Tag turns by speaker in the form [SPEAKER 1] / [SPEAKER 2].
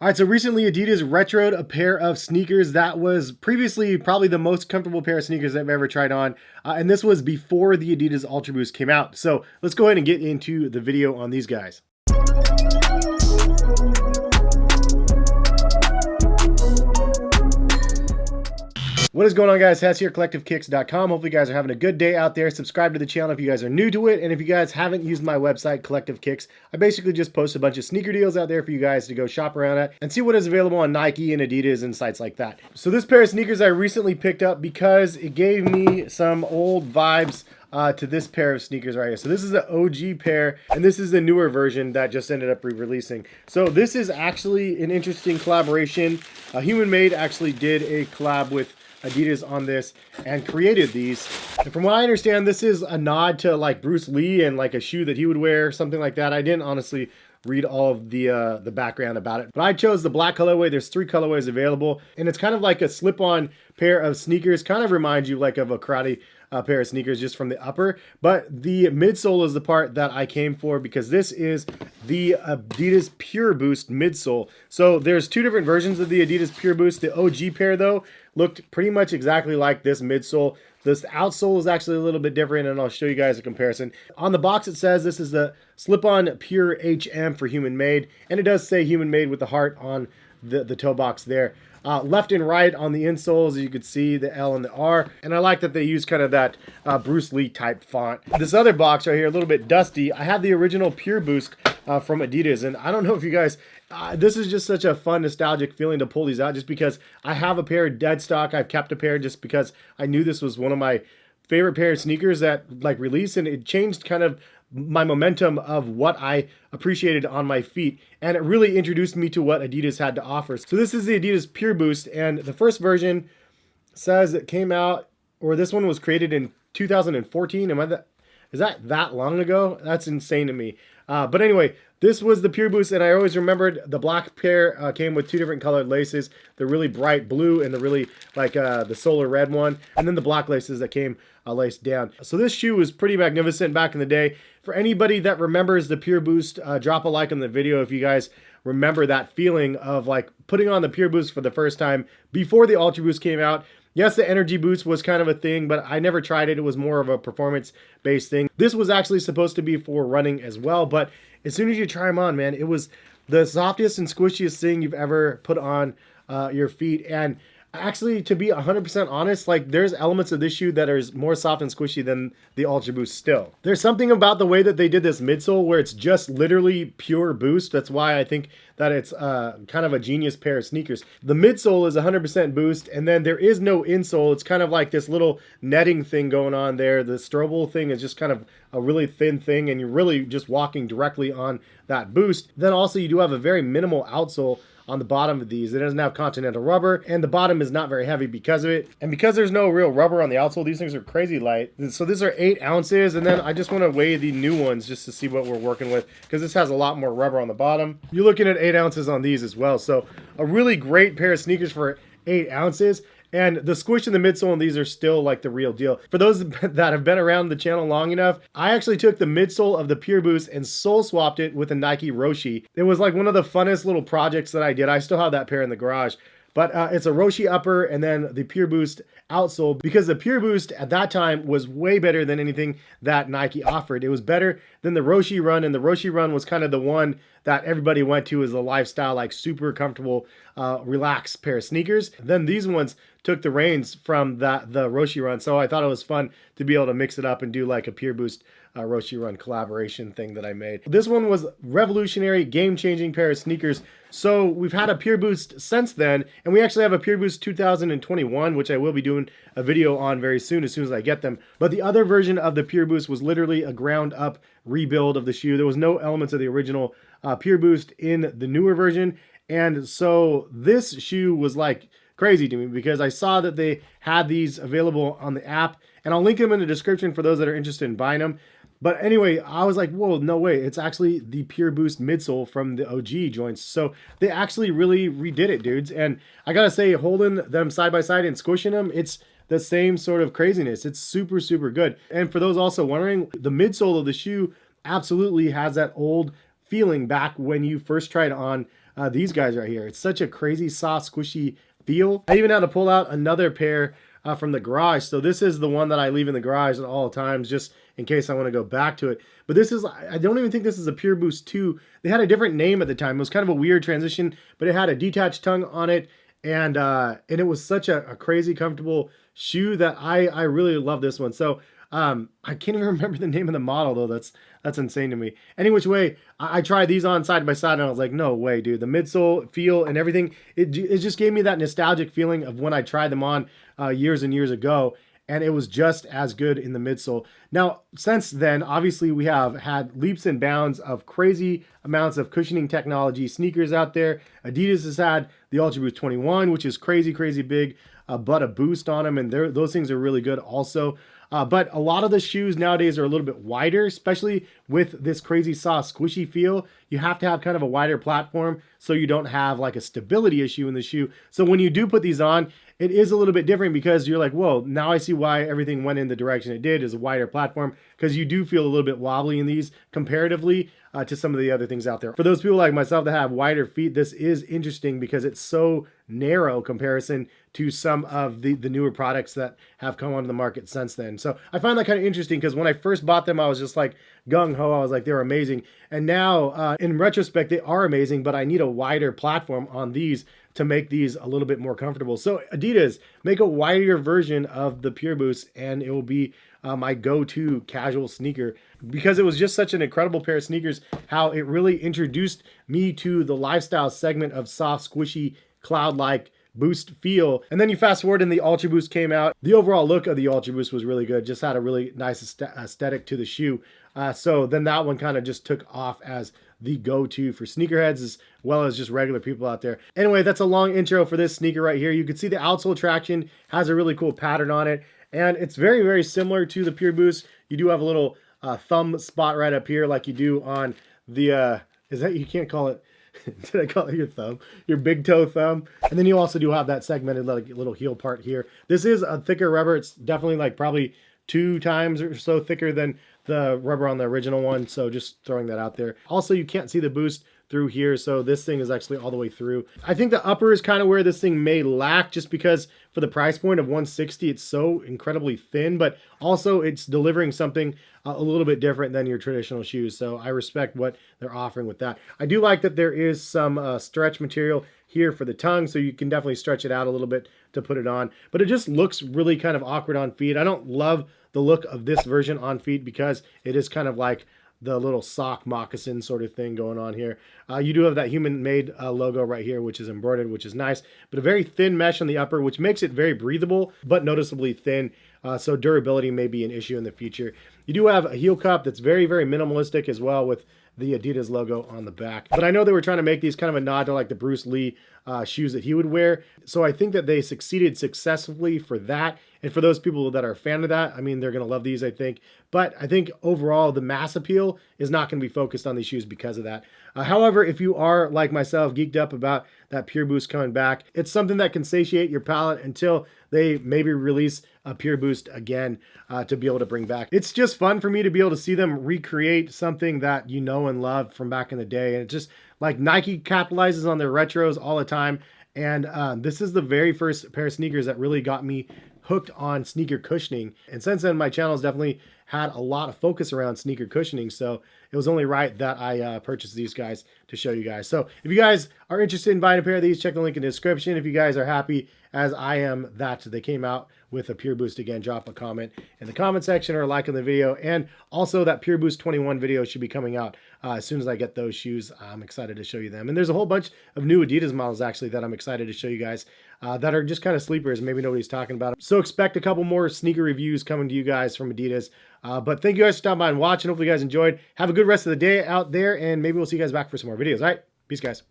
[SPEAKER 1] All right, so recently Adidas retroed a pair of sneakers that was previously probably the most comfortable pair of sneakers I've ever tried on. And this was before the Adidas UltraBoost came out. So let's go ahead and get into the video on these guys. What is going on, guys? Hess here, CollectiveKicks.com. Hopefully you guys are having a good day out there. Subscribe to the channel if you guys are new to it. And if you guys haven't used my website, Collective Kicks, I basically just post a bunch of sneaker deals out there for you guys to go shop around at and see what is available on Nike and Adidas and sites like that. So this pair of sneakers I recently picked up because it gave me some old vibes to this pair of sneakers right here. So this is the OG pair, and this is the newer version that just ended up re-releasing. So this is actually an interesting collaboration. Human Made actually did a collab with Adidas on this and created these. And from what I understand, this is a nod to like Bruce Lee and like a shoe that he would wear, something like that. I didn't honestly read all of the background about it, but I chose the black colorway. There's 3 colorways available, and it's kind of like a slip-on pair of sneakers. Kind of reminds you like of a karate pair of sneakers just from the upper, but the midsole is the part that I came for because this is the Adidas Pureboost midsole. So there's 2 different versions of the Adidas Pureboost. The OG pair though looked pretty much exactly like this midsole. This outsole is actually a little bit different, and I'll show you guys a comparison. On the box it says this is the slip-on Pure HM for Human Made, and it does say Human Made with the heart on the toe box there. Left and right on the insoles, you could see the L and the R, and I like that they use kind of that Bruce Lee type font. This other box right here, a little bit dusty. I have the original Pureboost from Adidas, and I don't know if you guys, this is just such a fun nostalgic feeling to pull these out just because I have a pair dead stock. I've kept a pair just because I knew this was one of my favorite pair of sneakers that like released, and it changed kind of my momentum of what I appreciated on my feet, and it really introduced me to what Adidas had to offer. So this is the Adidas Pureboost, and the first version says it came out, or this one was created in 2014. Is that long ago? That's insane to me. But anyway, this was the Pureboost, and I always remembered the black pair came with 2 different colored laces, the really bright blue and the really like the solar red one, and then the black laces that came laced down. So this shoe was pretty magnificent back in the day. For anybody that remembers the Pureboost, drop a like on the video if you guys remember that feeling of like putting on the Pureboost for the first time before the UltraBoost came out. Yes, the energy boost was kind of a thing, but I never tried it. It was more of a performance-based thing. This was actually supposed to be for running as well, but as soon as you try them on, man, it was the softest and squishiest thing you've ever put on your feet. And actually, to be 100% honest, like there's elements of this shoe that are more soft and squishy than the UltraBoost still. There's something about the way that they did this midsole where it's just literally pure boost. That's why I think that it's kind of a genius pair of sneakers. The midsole is 100% boost, and then there is no insole. It's kind of like this little netting thing going on there. The Strobel thing is just kind of a really thin thing, and you're really just walking directly on that boost. Then also you do have a very minimal outsole on the bottom of these. It doesn't have continental rubber, and the bottom is not very heavy because of it. And because there's no real rubber on the outsole, these things are crazy light. So these are 8 ounces, and then I just want to weigh the new ones just to see what we're working with because this has a lot more rubber on the bottom. You're looking at 8 ounces on these as well. So a really great pair of sneakers for 8 ounces. And the squish and the midsole on these are still like the real deal. For those that have been around the channel long enough, I actually took the midsole of the Pureboost and sole swapped it with a Nike Roshe. It was like one of the funnest little projects that I did. I still have that pair in the garage. But it's a Roshe upper and then the Pureboost outsole, because the Pureboost at that time was way better than anything that Nike offered. It was better than the Roshe Run, and the Roshe Run was kind of the one that everybody went to as a lifestyle, like super comfortable, relaxed pair of sneakers. Then these ones took the reins from the Roshe Run, so I thought it was fun to be able to mix it up and do like a Pureboost Roshe Run collaboration thing that I made. This one was revolutionary, game-changing pair of sneakers. So we've had a Pureboost since then, and we actually have a Pureboost 2021, which I will be doing a video on very soon as I get them. But the other version of the Pureboost was literally a ground-up rebuild of the shoe. There was no elements of the original Pureboost in the newer version, and so this shoe was like crazy to me because I saw that they had these available on the app, and I'll link them in the description for those that are interested in buying them. But anyway, I was like, whoa, no way. It's actually the Pureboost midsole from the OG joints. So they actually really redid it, dudes. And I gotta say, holding them side by side and squishing them, it's the same sort of craziness. It's super, super good. And for those also wondering, the midsole of the shoe absolutely has that old feeling back when you first tried on these guys right here. It's such a crazy soft, squishy feel. I even had to pull out another pair from the garage. So this is the one that I leave in the garage at all times, just in case I want to go back to it. But this is, I don't even think this is a Pureboost 2. They had a different name at the time. It was kind of a weird transition, but it had a detached tongue on it. And it was such a crazy comfortable shoe that I really love this one. So I can't even remember the name of the model though. That's insane to me. Any which way, I tried these on side by side and I was like, no way, dude. The midsole feel and everything, it just gave me that nostalgic feeling of when I tried them on years and years ago. And it was just as good in the midsole. Now, since then, obviously we have had leaps and bounds of crazy amounts of cushioning technology sneakers out there. Adidas has had the UltraBoost 21, which is crazy, crazy big, but a boost on them. And those things are really good also. But a lot of the shoes nowadays are a little bit wider, especially with this crazy soft squishy feel. You have to have kind of a wider platform so you don't have like a stability issue in the shoe. So when you do put these on, it is a little bit different because you're like, whoa, now I see why everything went in the direction it did, is a wider platform, because you do feel a little bit wobbly in these comparatively to some of the other things out there. For those people like myself that have wider feet, this is interesting because it's so narrow comparison to some of the newer products that have come onto the market since then. So I find that kind of interesting because when I first bought them, I was just like gung-ho. I was like, they're amazing. And now in retrospect, they are amazing, but I need a wider platform on these to make these a little bit more comfortable. So Adidas, make a wider version of the Pureboost and it will be my go-to casual sneaker, because it was just such an incredible pair of sneakers, how it really introduced me to the lifestyle segment of soft, squishy, cloud-like Boost feel. And then you fast forward and the UltraBoost came out. The overall look of the UltraBoost was really good, just had a really nice aesthetic to the shoe. So then that one kind of just took off as the go-to for sneakerheads as well as just regular people out there. Anyway, that's a long intro for this sneaker right here. You can see the outsole traction has a really cool pattern on it, and it's very, very similar to the Pureboost. You do have a little thumb spot right up here like you do on the, is that, you can't call it, did I call it your thumb? Your big toe thumb. And then you also do have that segmented like little heel part here. This is a thicker rubber. It's definitely like probably 2 times or so thicker than the rubber on the original one. So just throwing that out there. Also, you can't see the boost through here, so this thing is actually all the way through. I think the upper is kind of where this thing may lack, just because for the price point of $160, it's so incredibly thin, but also it's delivering something a little bit different than your traditional shoes. So I respect what they're offering with that. I do like that there is some stretch material here for the tongue, so you can definitely stretch it out a little bit to put it on, but it just looks really kind of awkward on feet. I don't love the look of this version on feet because it is kind of like the little sock moccasin sort of thing going on here. You do have that human-made logo right here, which is embroidered, which is nice, but a very thin mesh on the upper, which makes it very breathable, but noticeably thin. So durability may be an issue in the future. You do have a heel cup that's very, very minimalistic as well, with the Adidas logo on the back. But I know they were trying to make these kind of a nod to like the Bruce Lee shoes that he would wear. So I think that they succeeded successfully for that. And for those people that are a fan of that, I mean, they're going to love these, I think. But I think overall, the mass appeal is not going to be focused on these shoes because of that. However, if you are, like myself, geeked up about that Pureboost coming back, it's something that can satiate your palate until they maybe release a Pureboost again to be able to bring back. It's just fun for me to be able to see them recreate something that you know and love from back in the day. And it's just like Nike capitalizes on their retros all the time. And this is the very first pair of sneakers that really got me hooked on sneaker cushioning. And since then, my channel has definitely had a lot of focus around sneaker cushioning. So it was only right that I purchased these guys to show you guys. So if you guys are interested in buying a pair of these, check the link in the description. If you guys are happy, as I am, that they came out with a Pureboost again, drop a comment in the comment section or a like on the video. And also that Pureboost 21 video should be coming out as soon as I get those shoes. I'm excited to show you them. And there's a whole bunch of new Adidas models actually that I'm excited to show you guys that are just kind of sleepers. Maybe nobody's talking about them. So expect a couple more sneaker reviews coming to you guys from Adidas. But thank you guys for stopping by and watching. Hopefully you guys enjoyed. Have a good rest of the day out there, and maybe we'll see you guys back for some more videos. All right, peace guys.